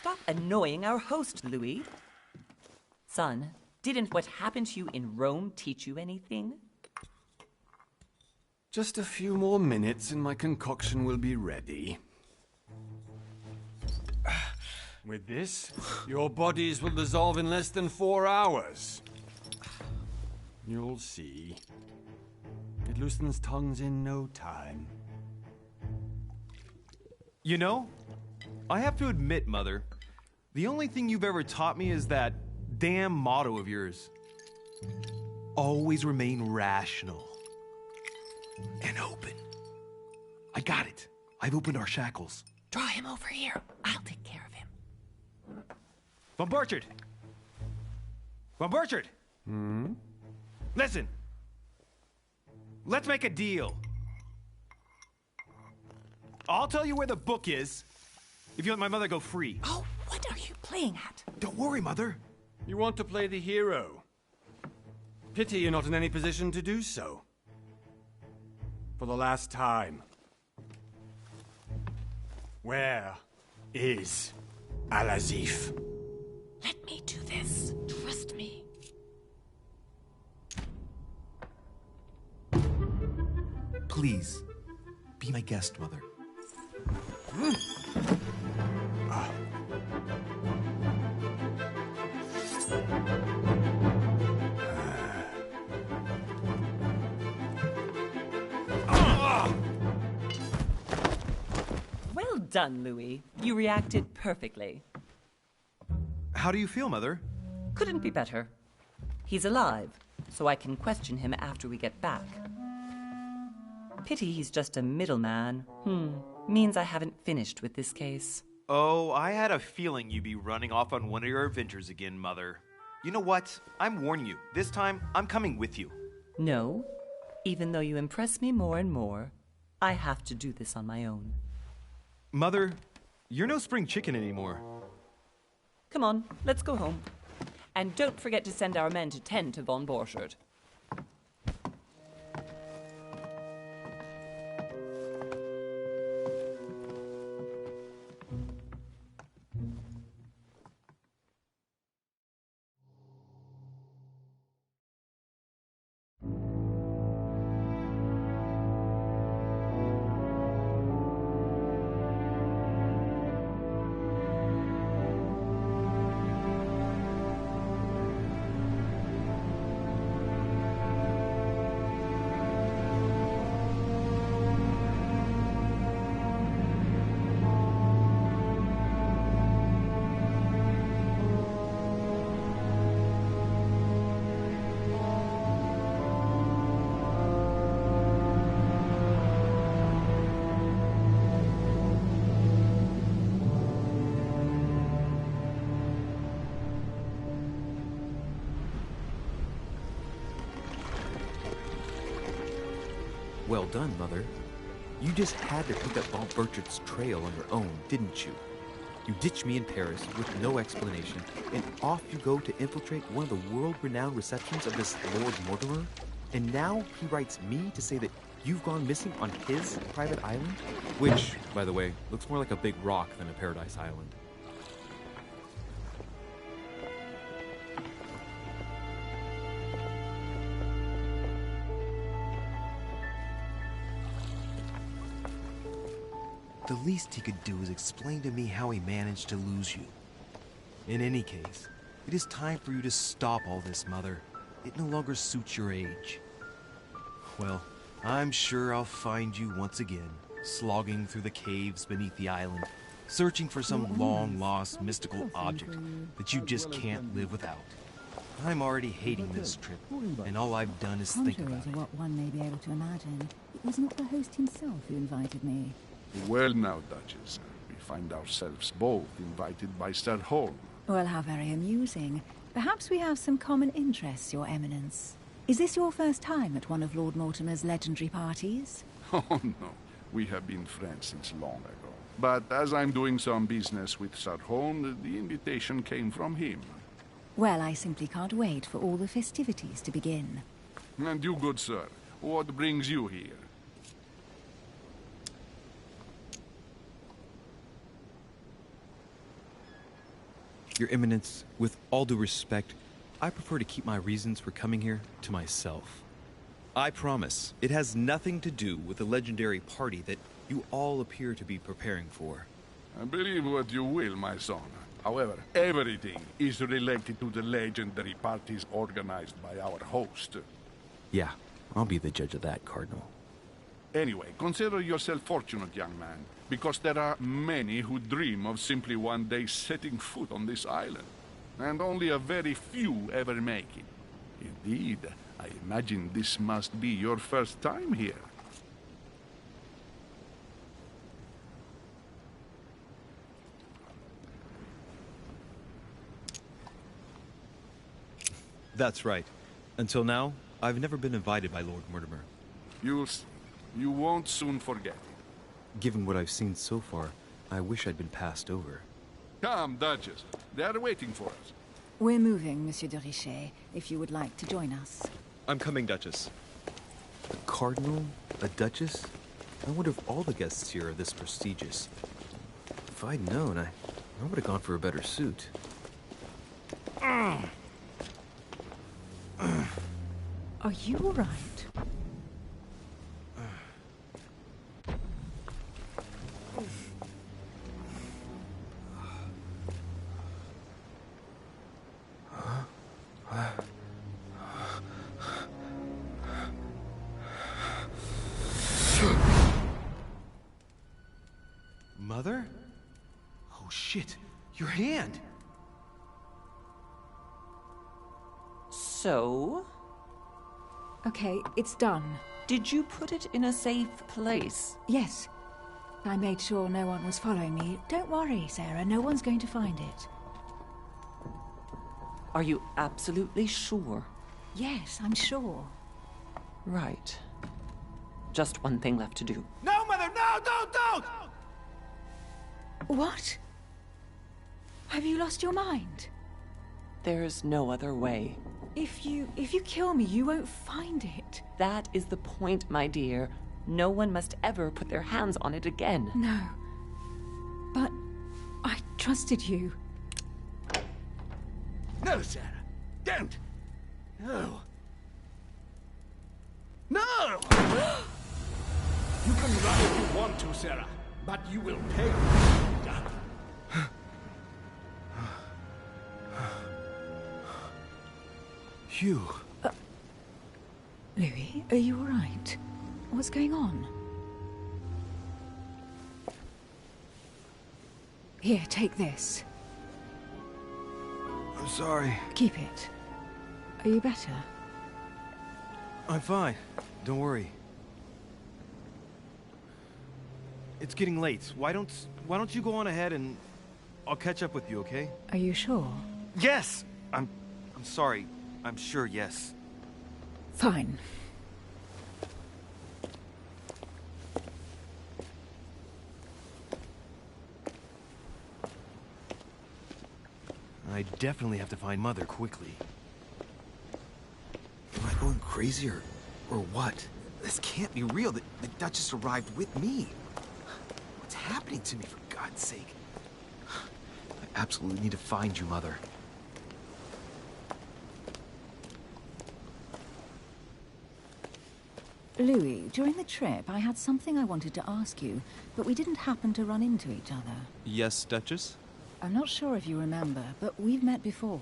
Stop annoying our host, Louis. Son, didn't what happened to you in Rome teach you anything? Just a few more minutes and my concoction will be ready. With this, your bodies will dissolve in less than 4 hours. You'll see. It loosens tongues in no time. You know, I have to admit, Mother, the only thing you've ever taught me is that damn motto of yours. Always remain rational. And open. I got it. I've opened our shackles. Draw him over here. I'll take care of him. Von Burchard! Von Burchard! Listen. Let's make a deal. I'll tell you where the book is if you let my mother go free. Oh, what are you playing at? Don't worry, Mother. You want to play the hero. Pity you're not in any position to do so. For the last time. Where is Al-Azif? Let me do this. Trust me. Please, be my guest, Mother. Well done, Louis. You reacted perfectly. How do you feel, Mother? Couldn't be better. He's alive, so I can question him after we get back. Pity he's just a middleman. Means I haven't finished with this case. Oh, I had a feeling you'd be running off on one of your adventures again, Mother. You know what? I'm warning you. This time, I'm coming with you. No. Even though you impress me more and more, I have to do this on my own. Mother, you're no spring chicken anymore. Come on, let's go home. And don't forget to send our men to tend to Von Burchard. Well done, Mother. You just had to pick up Von Burchard's trail on your own, didn't you? You ditched me in Paris with no explanation, and off you go to infiltrate one of the world-renowned receptions of this Lord Mortimer? And now he writes me to say that you've gone missing on his private island? Which, by the way, looks more like a big rock than a paradise island. The least he could do is explain to me how he managed to lose you. In any case, it is time for you to stop all this, Mother. It no longer suits your age. Well, I'm sure I'll find you once again, slogging through the caves beneath the island, searching for some long-lost mystical object that you just can't live without. I'm already hating this trip, and all I've done is think about Contrary it. to what one may be able to imagine, it was not the host himself who invited me. Well now, Duchess, we find ourselves both invited by Sir Holm. Well, how very amusing. Perhaps we have some common interests, Your Eminence. Is this your first time at one of Lord Mortimer's legendary parties? Oh no, we have been friends since long ago. But as I'm doing some business with Sir Holm, the invitation came from him. Well, I simply can't wait for all the festivities to begin. And you, good sir, what brings you here? Your Eminence, with all due respect, I prefer to keep my reasons for coming here to myself. I promise, it has nothing to do with the legendary party that you all appear to be preparing for. Believe what you will, my son. However, everything is related to the legendary parties organized by our host. Yeah, I'll be the judge of that, Cardinal. Anyway, consider yourself fortunate, young man, because there are many who dream of simply one day setting foot on this island, and only a very few ever make it. Indeed, I imagine this must be your first time here. That's right. Until now, I've never been invited by Lord Mortimer. You'll see. You won't soon forget it. Given what I've seen so far, I wish I'd been passed over. Come, Duchess. They are waiting for us. We're moving, Monsieur de Richet, if you would like to join us. I'm coming, Duchess. A cardinal? A duchess? I wonder if all the guests here are this prestigious. If I'd known, I would have gone for a better suit. Are you all right? Mother? Oh shit, your hand! So? Okay, it's done. Did you put it in a safe place? Yes. I made sure no one was following me. Don't worry, Sarah, no one's going to find it. Are you absolutely sure? Yes, I'm sure. Right. Just one thing left to do. No, Mother, no, don't! What? Have you lost your mind? There's no other way. If you kill me, you won't find it. That is the point, my dear. No one must ever put their hands on it again. No. But I trusted you. No, Sarah. Don't. No. No! You can run if you want to, Sarah, but you will pay. Hugh. Louis, are you all right? What's going on? Here, take this. I'm sorry. Keep it. Are you better? I'm fine. Don't worry. It's getting late. Why don't you go on ahead and I'll catch up with you, okay? Are you sure? Yes! I'm sorry. I'm sure, yes. Fine. I definitely have to find Mother quickly. Am I going crazy or what? This can't be real. The Duchess arrived with me. What's happening to me, for God's sake? I absolutely need to find you, Mother. Louis, during the trip, I had something I wanted to ask you, but we didn't happen to run into each other. Yes, Duchess? I'm not sure if you remember, but we've met before.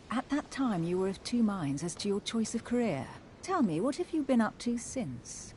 At that time, you were of two minds as to your choice of career. Tell me, what have you been up to since?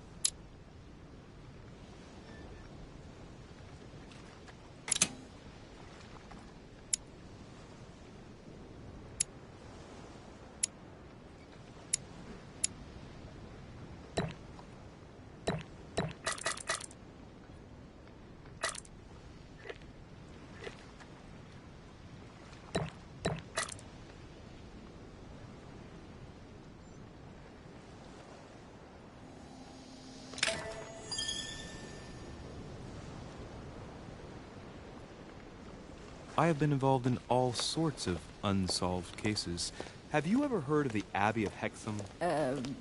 I have been involved in all sorts of unsolved cases. Have you ever heard of the Abbey of Hexham?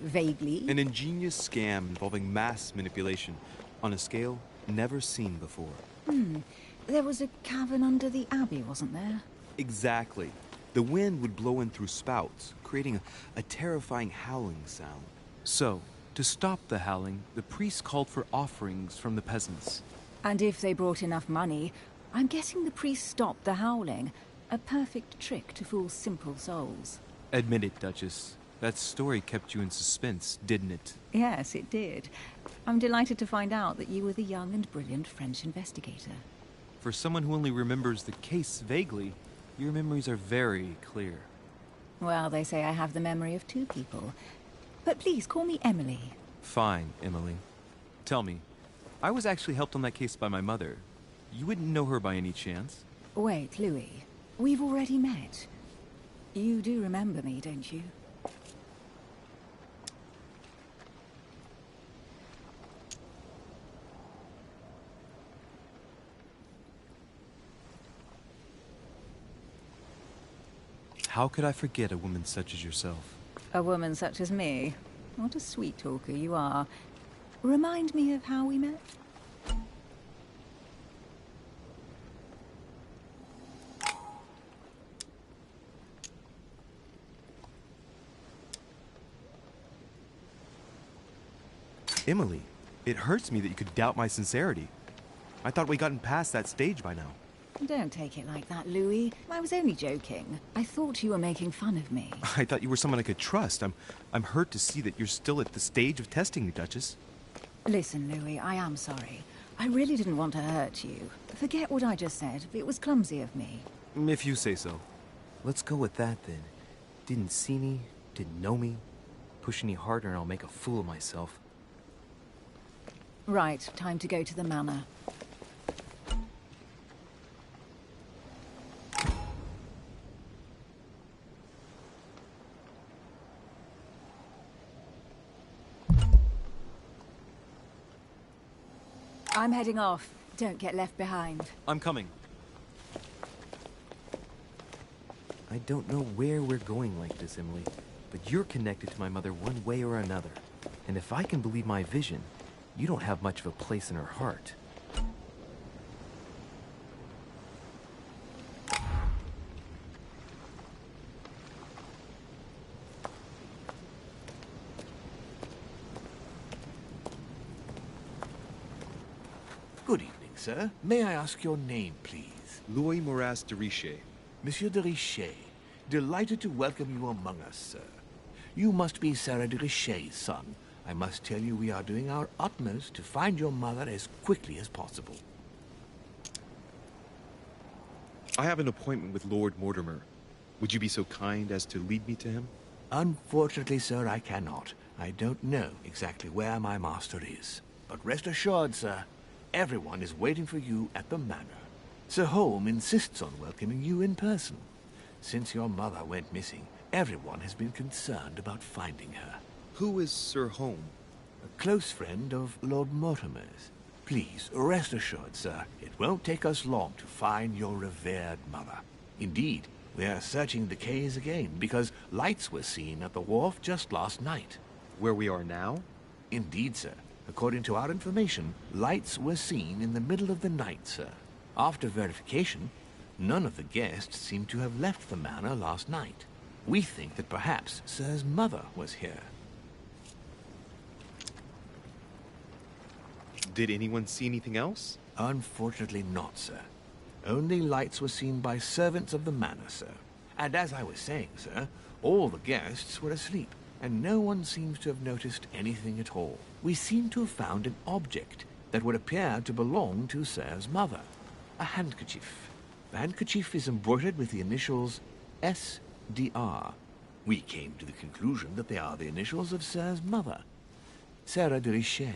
Vaguely. An ingenious scam involving mass manipulation on a scale never seen before. There was a cavern under the abbey, wasn't there? Exactly. The wind would blow in through spouts, creating a terrifying howling sound. So, to stop the howling, the priests called for offerings from the peasants. And if they brought enough money, I'm guessing the priest stopped the howling. A perfect trick to fool simple souls. Admit it, Duchess. That story kept you in suspense, didn't it? Yes, it did. I'm delighted to find out that you were the young and brilliant French investigator. For someone who only remembers the case vaguely, your memories are very clear. Well, they say I have the memory of two people. But please, call me Emily. Fine, Emily. Tell me, I was actually helped on that case by my mother. You wouldn't know her by any chance? Wait, Louis. We've already met. You do remember me, don't you? How could I forget a woman such as yourself? A woman such as me? What a sweet talker you are. Remind me of how we met? Emily, it hurts me that you could doubt my sincerity. I thought we'd gotten past that stage by now. Don't take it like that, Louis. I was only joking. I thought you were making fun of me. I thought you were someone I could trust. I'm hurt to see that you're still at the stage of testing me, Duchess. Listen, Louis, I am sorry. I really didn't want to hurt you. Forget what I just said. It was clumsy of me. If you say so. Let's go with that, then. Didn't see me, didn't know me. Push any harder and I'll make a fool of myself. Right, time to go to the manor. I'm heading off. Don't get left behind. I'm coming. I don't know where we're going like this, Emily, but you're connected to my mother one way or another. And if I can believe my vision, you don't have much of a place in her heart. Good evening, sir. May I ask your name, please? Louis Moras de Richet. Monsieur de Richet. Delighted to welcome you among us, sir. You must be Sarah de Richet's son. I must tell you we are doing our utmost to find your mother as quickly as possible. I have an appointment with Lord Mortimer. Would you be so kind as to lead me to him? Unfortunately, sir, I cannot. I don't know exactly where my master is. But rest assured, sir, everyone is waiting for you at the manor. Sir Holm insists on welcoming you in person. Since your mother went missing, everyone has been concerned about finding her. Who is Sir Holm? A close friend of Lord Mortimer's. Please, rest assured, sir, it won't take us long to find your revered mother. Indeed, we are searching the quays again, because lights were seen at the wharf just last night. Where we are now? Indeed, sir. According to our information, lights were seen in the middle of the night, sir. After verification, none of the guests seem to have left the manor last night. We think that perhaps Sir's mother was here. Did anyone see anything else? Unfortunately not, sir. Only lights were seen by servants of the manor, sir. And as I was saying, sir, all the guests were asleep, and no one seems to have noticed anything at all. We seem to have found an object that would appear to belong to Sir's mother. A handkerchief. The handkerchief is embroidered with the initials S.D.R. We came to the conclusion that they are the initials of Sir's mother, Sarah de Richet.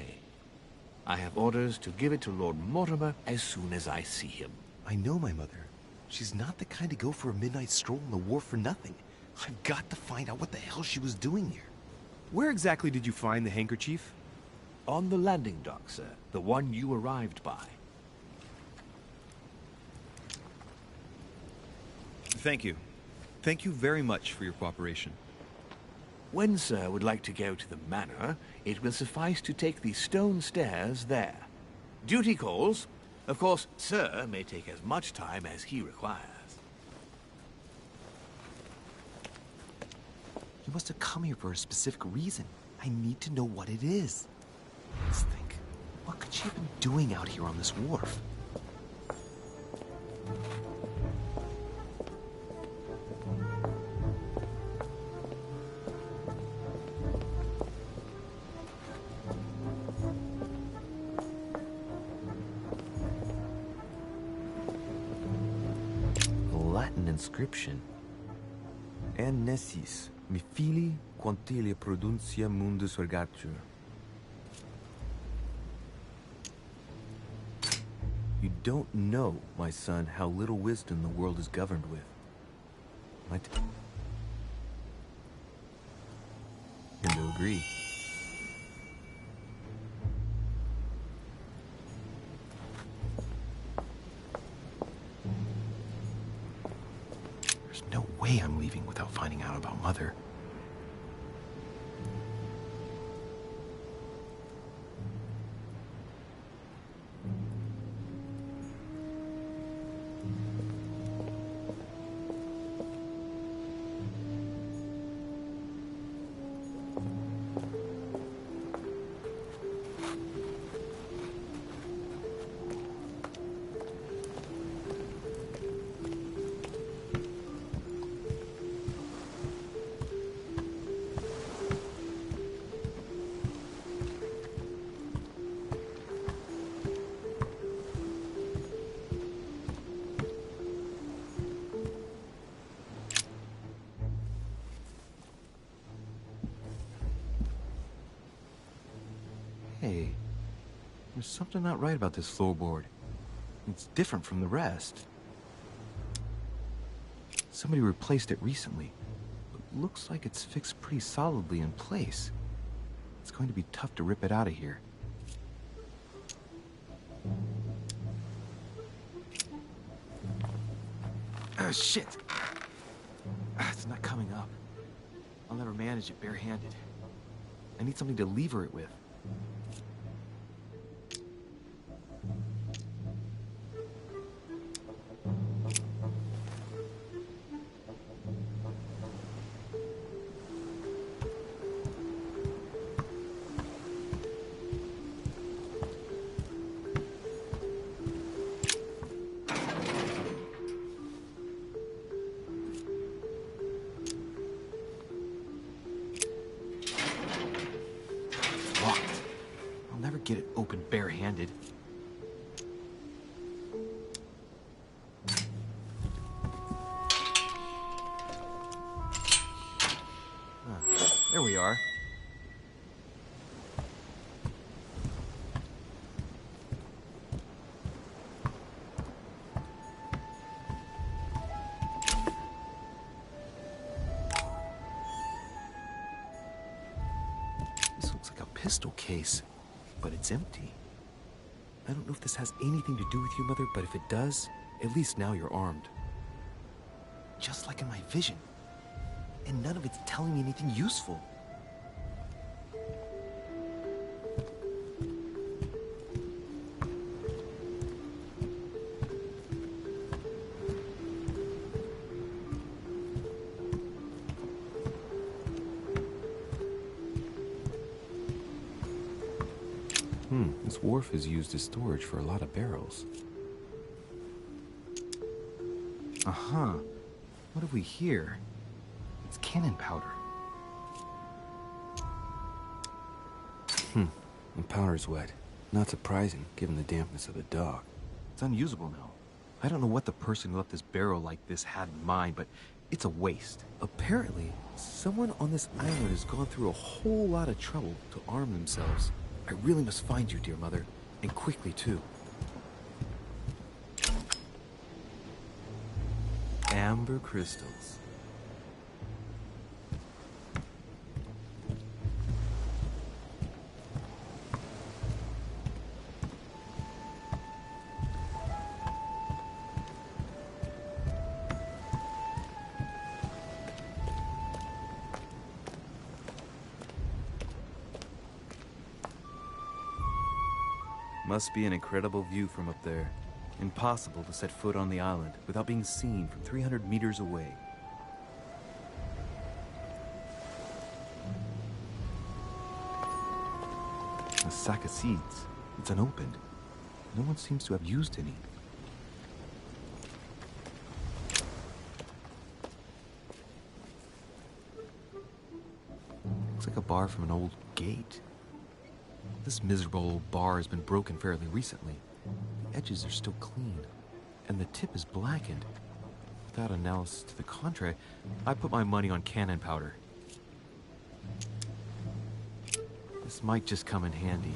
I have orders to give it to Lord Mortimer as soon as I see him. I know my mother. She's not the kind to go for a midnight stroll on the wharf for nothing. I've got to find out what the hell she was doing here. Where exactly did you find the handkerchief? On the landing dock, sir. The one you arrived by. Thank you. Thank you very much for your cooperation. When Sir would like to go to the manor, it will suffice to take the stone stairs there. Duty calls. Of course, Sir may take as much time as he requires. must have come here for a specific reason. I need to know what it is. Let's think. What could she have been doing out here on this wharf? A Latin inscription. En nessis, mi fili quantilia produncia mundus ergatur. You don't know, my son, how little wisdom the world is governed with. I tend to agree. There's no way I'm leaving without finding out about Mother. Hey, there's something not right about this floorboard. It's different from the rest. Somebody replaced it recently. It looks like it's fixed pretty solidly in place. It's going to be tough to rip it out of here. Ah, shit! It's not coming up. I'll never manage it barehanded. I need something to lever it with. Get it open barehanded. There we are. This looks like a pistol case. But it's empty. I don't know if this has anything to do with you, Mother, but if it does, at least now you're armed. Just like in my vision. And none of it's telling me anything useful. This wharf is used as storage for a lot of barrels. Uh-huh. What have we here? It's cannon powder. The powder's wet. Not surprising, given the dampness of the dock. It's unusable now. I don't know what the person who left this barrel like this had in mind, but it's a waste. Apparently, someone on this island has gone through a whole lot of trouble to arm themselves. I really must find you, dear Mother, and quickly, too. Amber crystals. Must be an incredible view from up there. Impossible to set foot on the island without being seen from 300 meters away. A sack of seeds. It's unopened. No one seems to have used any. Looks like a bar from an old gate. This miserable old bar has been broken fairly recently. The edges are still clean, and the tip is blackened. Without analysis to the contrary, I put my money on cannon powder. This might just come in handy.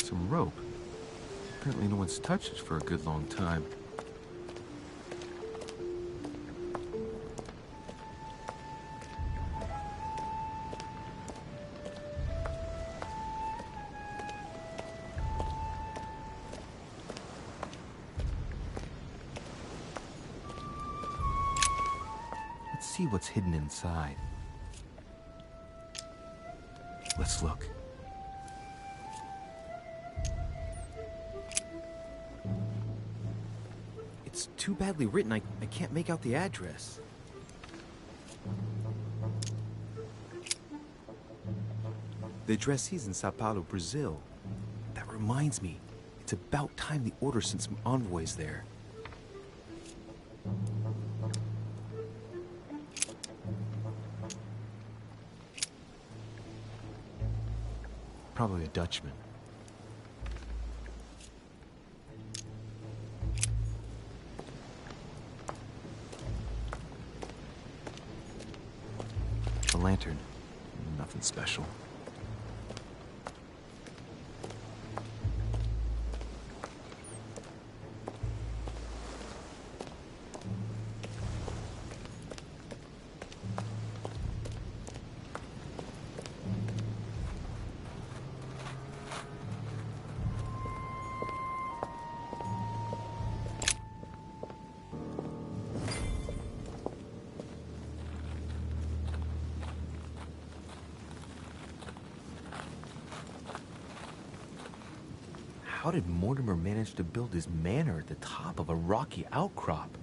Some rope. Apparently no one's touched it for a good long time. Let's see what's hidden inside. Let's look. It's too badly written, I can't make out the address. The addressee's in Sao Paulo, Brazil. That reminds me, it's about time the Order sent some envoys there. Probably a Dutchman. A lantern. Nothing special. How did Mortimer manage to build his manor at the top of a rocky outcrop?